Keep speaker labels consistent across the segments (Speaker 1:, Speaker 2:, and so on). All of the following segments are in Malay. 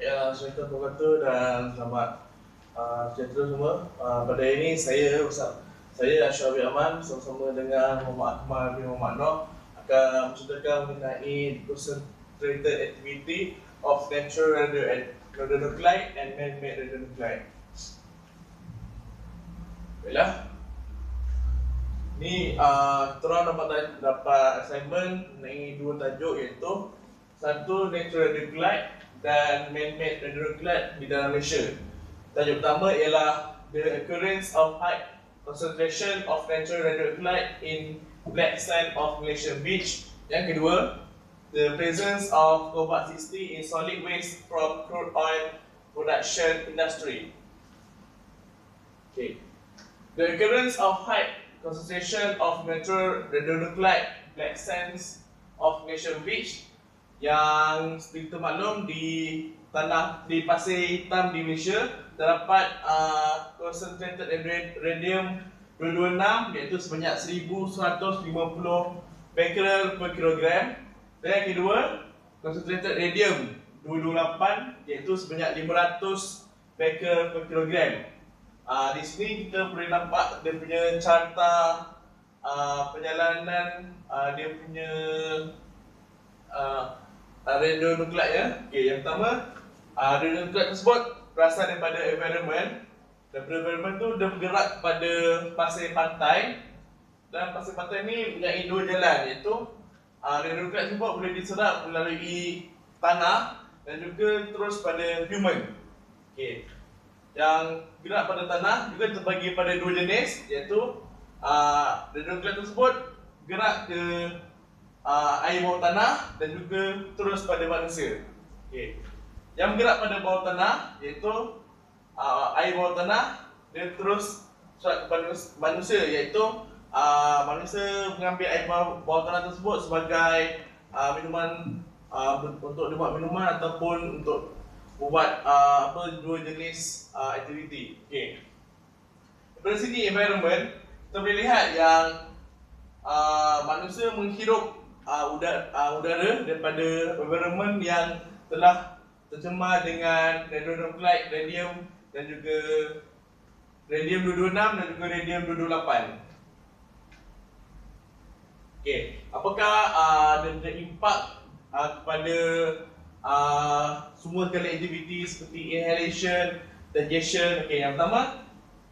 Speaker 1: Assalamualaikum warahmatullahi wabarakatuh dan selamat sejahtera semua. Pada hari ini saya Ashraf Aman bersama dengan Muhammad Akmal bin Muhammad Noh akan menceritakan mengenai concentrated activity of natural radionuclide and man-made radionuclide. Baiklah. Ni kita orang dapat assignment mengenai dua tajuk, iaitu satu natural radionuclide dan man-made radionuclide di dalam Malaysia. Tajuk pertama ialah the occurrence of high concentration of natural radionuclide in black sand of Malaysian beach. Yang kedua, the presence of cobalt-60 in solid waste from crude oil production industry. Okay. The occurrence of high concentration of natural radionuclide black sands of Malaysian beach, yang seperti kita maklum di pasir hitam di Malaysia terdapat concentrated radium 226 iaitu sebanyak 1150 becquerel per kilogram, dan yang kedua concentrated radium 228 iaitu sebanyak 500 becquerel per kilogram. Di sini kita boleh nampak dia punya carta perjalanan dia punya radionuclide ya. Okey, yang pertama, radionuclide tersebut berasal daripada environment. Daripada environment tu dia bergerak pada pasir pantai, dan pasir pantai ni mempunyai dua jalan, iaitu radionuclide tersebut boleh diserap melalui tanah dan juga terus pada human. Okey. Yang gerak pada tanah juga terbagi pada dua jenis, iaitu radionuclide tersebut gerak ke air bawah tanah dan juga terus pada manusia. Okay. Yang bergerak pada bawah tanah iaitu air bawah tanah, dia terus kepada manusia, iaitu manusia mengambil air bawah tanah tersebut sebagai minuman, untuk dibuat minuman ataupun untuk buat dua jenis aktiviti. Okay. Dari sini environment, kita boleh lihat yang manusia menghirup udara daripada environment yang telah tercemar dengan radionuclide radium dan juga radium 226 dan juga radium 228. Okey, apakah dia punya impak kepada semua sekali aktiviti seperti inhalation, digestion? Okey, yang pertama,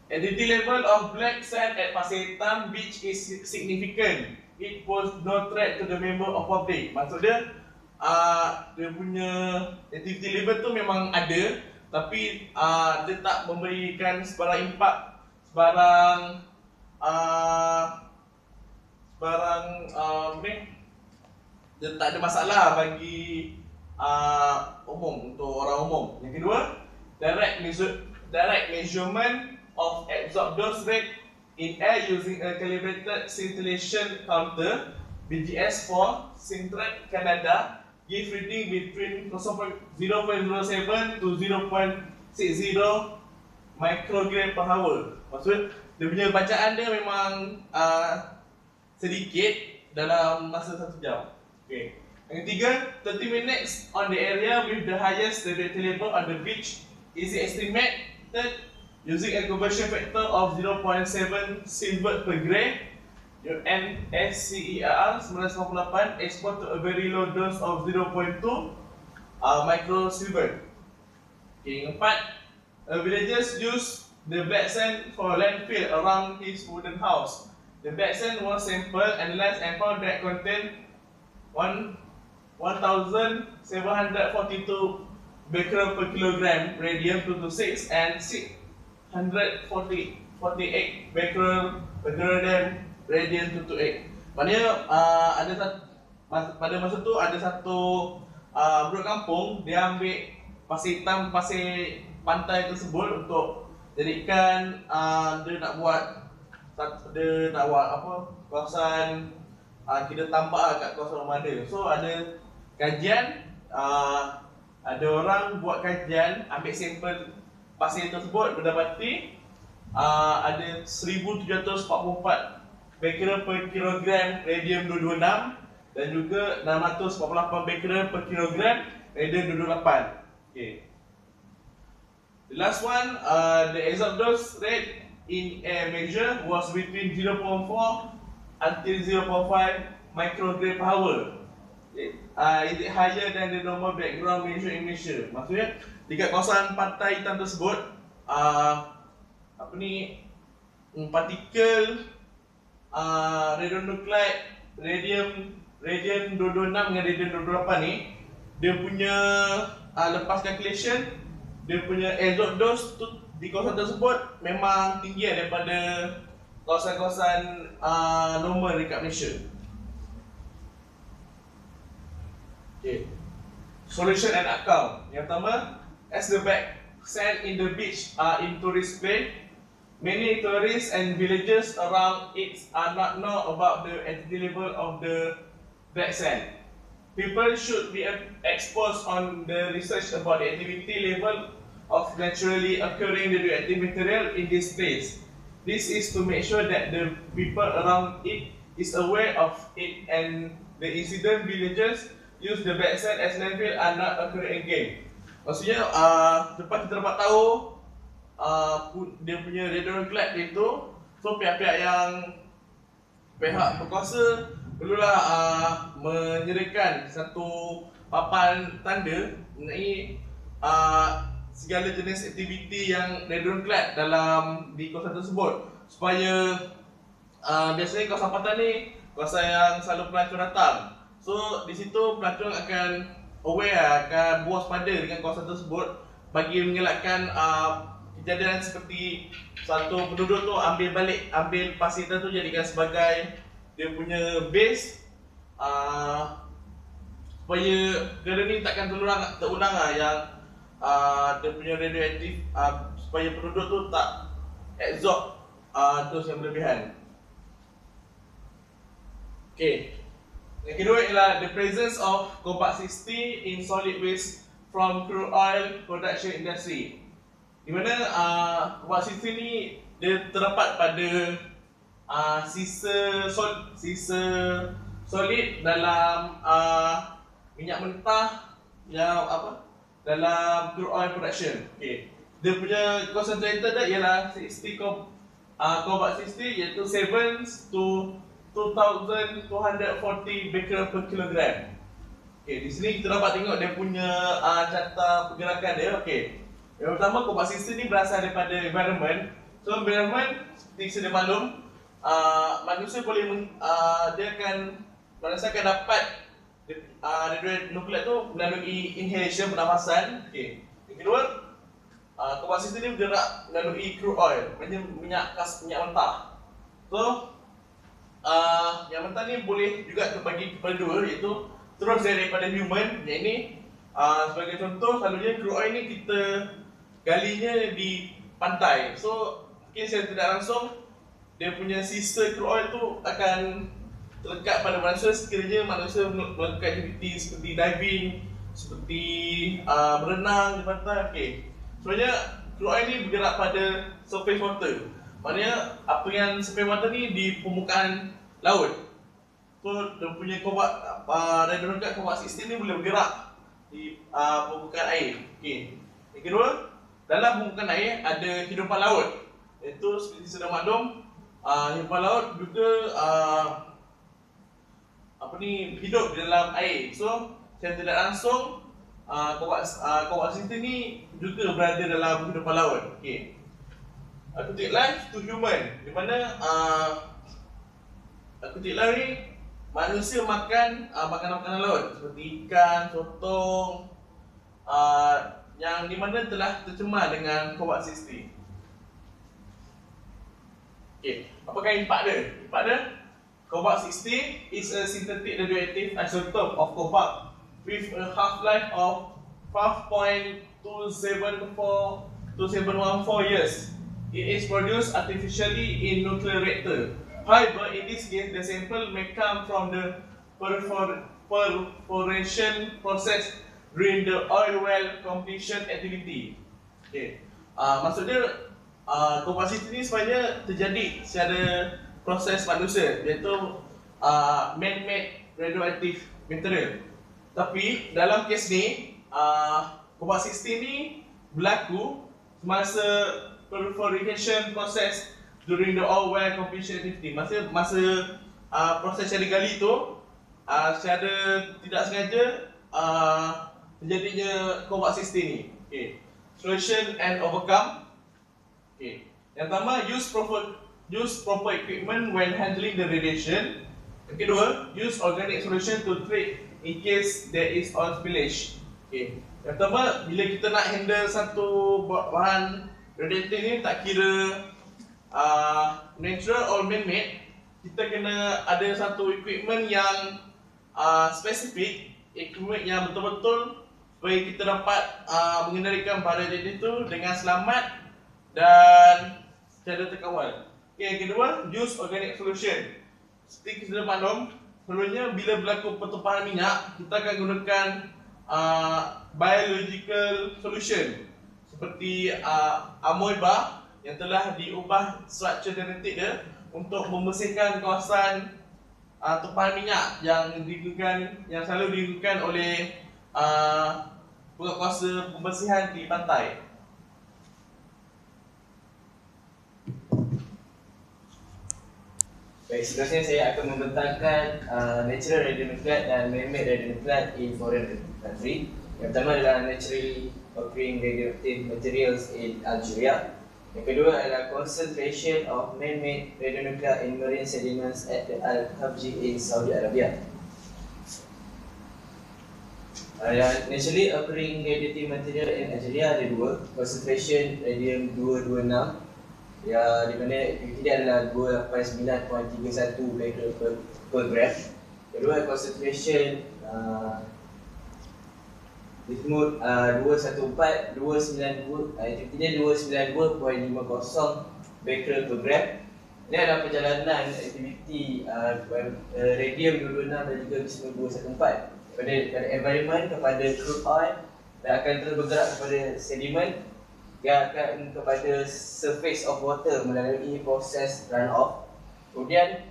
Speaker 1: activity level of black sand at Pasir Hitam Beach is significant. It pose no threat to the member of public. Maksudnya dia punya activity level tu memang ada, tapi dia tak memberikan sebarang impak, sebarang dia tak ada masalah bagi umum, untuk orang umum. Yang kedua, direct measurement of absorbed dose rate in air using a calibrated scintillation counter BGS4 Sintret Canada give reading between 0.07 to 0.60 microgram per hour. Maksud dia punya bacaan dia memang sedikit dalam masa 1 jam. Okay. Yang ketiga, 30 minutes on the area with the highest radioactivity level on the beach is estimated using a conversion factor of 0.7 sievert per gram, NSCER 998, export to a very low dose of 0.2 microsievert. Okay, keempat, villagers use the black sand for landfill around his wooden house. The black sand was sampled, analyzed, and found that contained 1,742 becquerel per kilogram radium-226 and 648 becquerel per kilogram radium-228. Maknanya pada masa tu ada satu budak kampung, dia ambil pasir hitam, pasir pantai tersebut untuk jadikan dia nak buat kawasan kita tambak kat kawasan rumah dia. So ada kajian, ada orang buat kajian, ambil sampel pasir tersebut, mendapati ada 1744 becquerel per kilogram radium 226 dan juga 648 becquerel per kilogram radium 228. Okey. The last one, the exodus rate in air measure was between 0.4 until 0.5 microgram per hour. Is it higher than the normal background measure emission? Maksudnya dekat kawasan pantai hitam tersebut, apa ni, partikel radionukleid radium 226 dengan radium 228 ni, dia punya lepas calculation, dia punya exodus tu di kawasan tersebut memang tinggi daripada kawasan-kawasan normal dekat Malaysia. Okay. Solution and outcome. Yang pertama, as the back sand in the beach are in tourist place, many tourists and villagers around it are not know about the activity level of the black sand. People should be exposed on the research about the activity level of naturally occurring radioactive material in this place. This is to make sure that the people around it is aware of it and the incident villagers use the black sand as landfill are not occurring again. Maksudnya, lepas kita dapat tahu dia punya radionukleid itu, so pihak-pihak berkuasa perlulah menyediakan satu papan tanda mengenai segala jenis aktiviti yang radionukleid di kawasan tersebut, supaya biasanya kawasan pantai ni kawasan yang selalu pelancong datang. So di situ pelancong akan aware, akan berwaspada dengan kawasan tersebut bagi mengelakkan kejadian seperti satu penduduk tu ambil pasir tu jadikan sebagai dia punya base, supaya benda ni takkan terulang yang dia punya radioaktif, supaya penduduk tu tak absorb dos yang berlebihan. Okay. Yang kedua ialah the presence of cobalt-60 in solid waste from crude oil production industry. Di mana cobalt-60 ni dia terdapat pada sisa solid dalam minyak mentah yang dalam crude oil production. Okay. Dia punya concentrated ialah 60 cobalt-60, iaitu 7 to 2,240 becquerel per kilogram. Okay, di sini kita dapat tengok dia punya carta pergerakan dia. Okay. Yang pertama, cobalt-60 ni berasal daripada environment. So environment, seperti sedia maklum, manusia boleh manusia akan dapat radionukleid tu melalui inhalation, pernafasan. Okay. Yang kedua, cobalt-60 ni bergerak melalui crude oil, minyak mentah. So yang mentah ni boleh juga terbagi kepada dua, iaitu terus daripada human. Yang ini sebagai contoh, selalunya crude oil ni kita galinya di pantai. So mungkin secara tidak langsung dia punya sisa crude oil tu akan terlekat pada manusia sekiranya manusia melakukan aktiviti seperti diving, seperti berenang di pantai. Okay. Sebenarnya crude oil ni bergerak pada surface water. Maknanya apa yang surface water ni di permukaan laut. So dia punya radionukleid cobalt-60 ni boleh bergerak di permukaan air. Okay. Yang kedua, dalam permukaan air ada hidupan laut. Iaitu seperti sudah maklum, hidupan laut juga hidup di dalam air. So secara tidak langsung cobalt-60 ni juga berada dalam hidupan laut. Okay. Aquatic life to human, di mana aquatic life ni manusia makan makanan-makanan laut seperti ikan, sotong, yang di mana telah tercemar dengan cobalt-60. Okay, apakah impak dia? Impak dia, cobalt-60 is a synthetic radioactive isotope of cobalt with a half-life of 5.274 to 714 years. It is produced artificially in nuclear reactor. However, in this case, the sample may come from the perforation process during the oil well completion activity. Okay. Maksudnya, cobalt-60 ini sebenarnya terjadi secara proses manusia, iaitu man-made radioactive material. Tapi dalam kes ni, cobalt-60 ni berlaku semasa purification process during the oil well completion activity. Masa proses cari gali tu secara tidak sengaja terjadinya combat system ni. Okay. Solution and overcome. Okay. Yang pertama, use proper equipment when handling the radiation. Yang kedua, use organic solution to treat in case there is oil spillage. Okay. Yang pertama, bila kita nak handle satu bahan radiatif ni, tak kira natural or man-made, kita kena ada satu equipment yang spesifik, equipment yang betul-betul supaya kita dapat mengendalikan bahan radiatif itu dengan selamat dan secara terkawal. Okay, yang kedua, use organic solution. Seperti kita maklum, selalunya bila berlaku pertumpahan minyak, kita akan gunakan biological solution seperti amoeba yang telah diubah struktur genetik dia untuk membersihkan kawasan tumpahan minyak yang selalu digunakan oleh kuasa pembersihan di pantai.
Speaker 2: Baik, seterusnya saya akan membentangkan natural radionuclide dan man-made radionuclide in foreign country. Yang pertama adalah naturally occurring radioactive materials in Algeria. Yang kedua adalah concentration of man-made radionuclide in marine sediments at the Al-Khabji in Saudi Arabia. Naturally occurring radioactive material in Algeria ada dua, concentration radium-226 ya, di mana aktiviti dia adalah 289.31 becquerel per gram. Kedua, concentration bismut 214, aktiviti dia 292.50 becquerel per gram. Ini adalah perjalanan aktiviti radium-226 dan juga bismut 214 pada environment kepada crude oil dan akan terus bergerak kepada sedimen yang akan kepada surface of water melalui proses runoff. Kemudian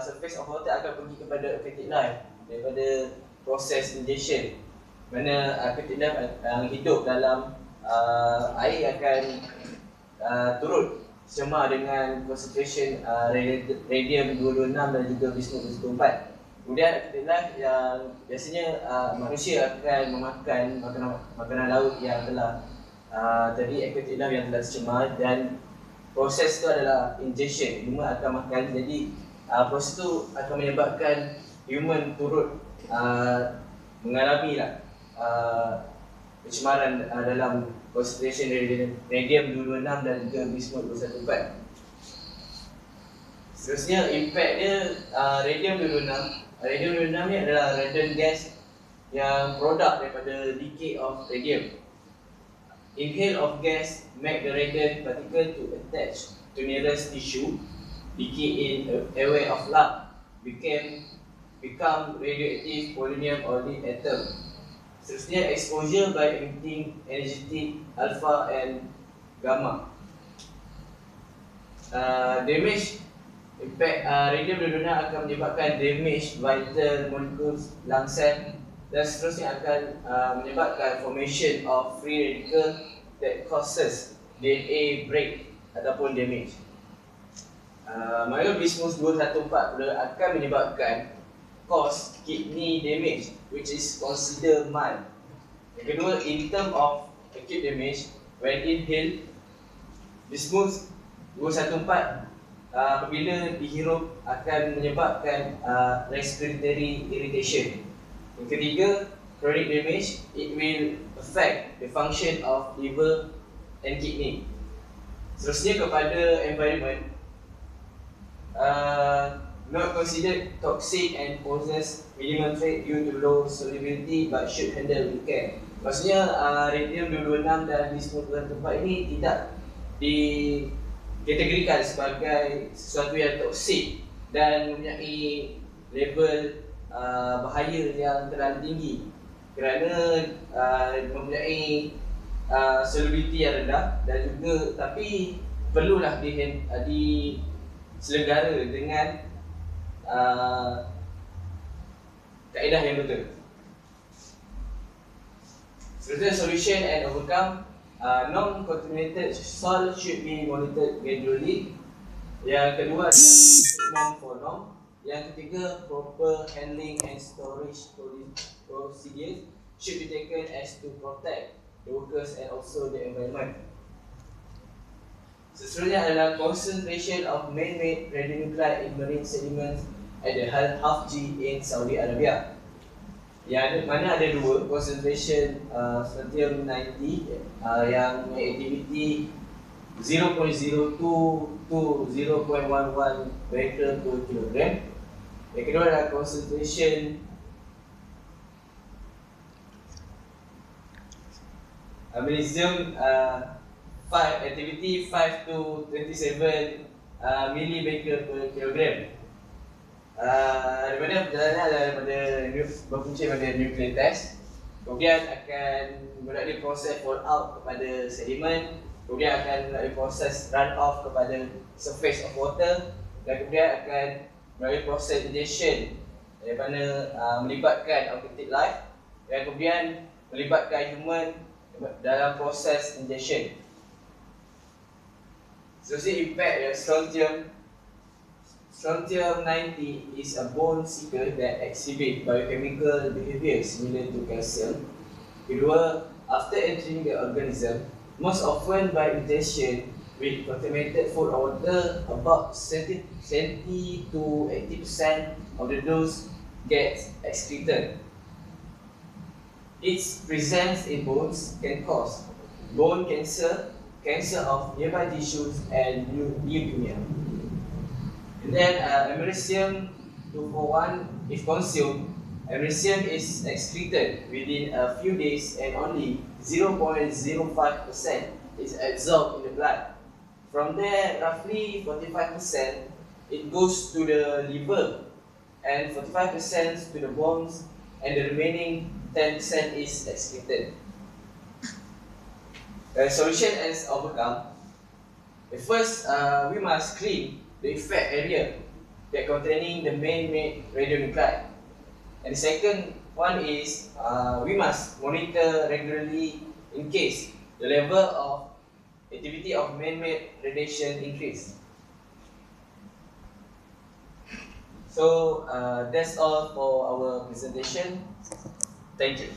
Speaker 2: surface of water akan pergi kepada aquatic life daripada proses injection, mana aquatic life yang hidup dalam air akan turut cemar dengan concentration radium-226 dan juga bismut-214. Kemudian aquatic life yang biasanya manusia akan memakan makanan laut yang telah tadi aquatic life yang telah tercemar, dan proses itu adalah injection, human akan makan. Jadi proses itu akan menyebabkan human turut mengalami pencemaran dalam concentration radium-226 dan juga bismut-214. Seterusnya impact dia, radium-226 ni adalah radon gas yang produk daripada decay of radium. Inhale of gas make the radon particle to attach to nearest tissue. Decay in airway of lung become radioactive polonium or lead atom. Seterusnya exposure by emitting energetic alpha and gamma. Damage impact radium-226 akan menyebabkan damage vital molecules lung cell, dan seterusnya akan menyebabkan formation of free radical that causes DNA break ataupun damage. Maka bismut-214 pula akan menyebabkan cause kidney damage, which is considered mild. Yang kedua, in term of acute damage, when inhaled, bismut-214 apabila dihirup akan menyebabkan respiratory irritation. Yang ketiga, chronic damage, it will affect the function of liver and kidney. Seterusnya kepada environment, not considered toxic and poses minimal threat due to low solubility but should handle with care. Maksudnya radium-226 dan bismut-214 ini tidak dikategorikan sebagai sesuatu yang toksik dan mempunyai label bahaya yang terlalu tinggi, kerana mempunyai solubility yang rendah, dan juga tapi perlulah diselenggara dengan kaedah yang betul. Seterusnya solution and overcome. Non-contaminated soil should be monitored gradually. Yang kedua adalah treatment for NOM. Yang ketiga, proper handling and storage procedures should be taken as to protect the workers and also the environment. Seterusnya adalah concentration of man-made radionuclide in marine sediments at the Hafji in Saudi Arabia. Yang mana ada dua concentration strontium 90 yang aktiviti 0.02 to 0.11 becquerel per kilogram. Yang kedua adalah concentration magnesium 5 activity 5 to 27 millibecquerel per kilogram. Daripada perjalanan daripada berpunca pada nuclear test, kemudian akan melalui proses fall out kepada sedimen, kemudian akan melalui proses run off kepada surface of water, dan kemudian akan melalui proses injection yang mana melibatkan aquatic life dan kemudian melibatkan human dalam proses injection. Seterusnya impact Strontium 90 is a bone seeker that exhibit biochemical behavior similar to calcium. Kedua, after entering the organism, most often by ingestion with contaminated food or water, about 70 to 80% of the dose gets excreted. Its presence in bones can cause bone cancer, cancer of nearby tissues, and leukemia. And then americium 241, if consumed, americium is excreted within a few days and only 0.05% is absorbed in the blood. From there, roughly 45% it goes to the liver and 45% to the bones, and the remaining 10% is excreted. The solution is overcome. First, we must clean the effect area that containing the man-made radionuclide. And the second one is we must monitor regularly in case the level of activity of man-made radiation increase. So that's all for our presentation. Thank you.